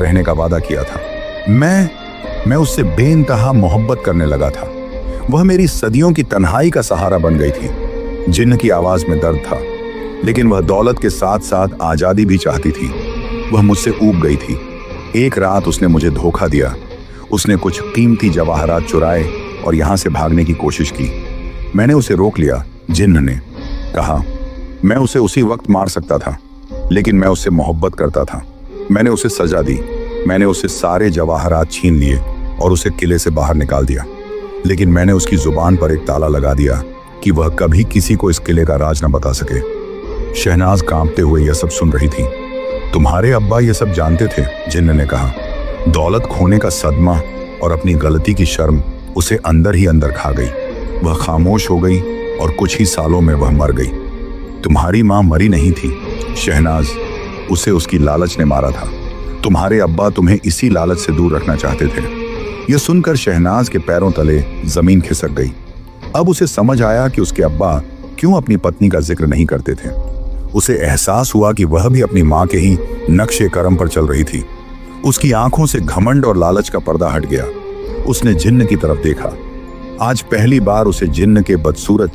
रहने का वादा किया था। मैं उससे बेइंतहा मोहब्बत करने लगा था। वह मेरी सदियों की तन्हाई का सहारा बन गई थी। जिन्न की आवाज में दर्द था, लेकिन वह दौलत के साथ साथ आजादी भी चाहती थी। वह मुझसे ऊब गई थी। एक रात उसने मुझे धोखा दिया। उसने कुछ कीमती जवाहरात चुराए और यहां से भागने की कोशिश की। मैंने उसे रोक लिया। जिन्न ने कहा, मैं उसे उसी वक्त मार सकता था, लेकिन मैं उससे मोहब्बत करता था। मैंने उसे सजा दी। मैंने उससे सारे जवाहरात छीन लिए और उसे किले से बाहर निकाल दिया। लेकिन मैंने उसकी जुबान पर एक ताला लगा दिया कि वह कभी किसी को इस किले का राज न बता सके। शहनाज कांपते हुए यह सब सुन रही थी। तुम्हारे अब्बा ये सब जानते थे? जिन्न ने कहा। दौलत खोने का सदमा और अपनी गलती की शर्म उसे अंदर ही अंदर खा गई। वह खामोश हो गई और कुछ ही सालों में वह मर गई। तुम्हारी माँ मरी नहीं थी शहनाज, उसे उसकी लालच ने मारा था। तुम्हारे अब्बा तुम्हें इसी लालच से दूर रखना चाहते थे। यह सुनकर शहनाज के पैरों तले जमीन खिसक गई। अब उसे समझ आया कि उसके अब्बा क्यों अपनी पत्नी का जिक्र नहीं करते थे। उसे एहसास हुआ कि वह भी अपनी माँ के ही नक्शे कर्म पर चल रही थी। उसकी आंखों से घमंड और लालच का पर्दा हट गया। उसने जिन्न की तरफ देखा। आज पहली बार उसे जिन्न के बदसूरत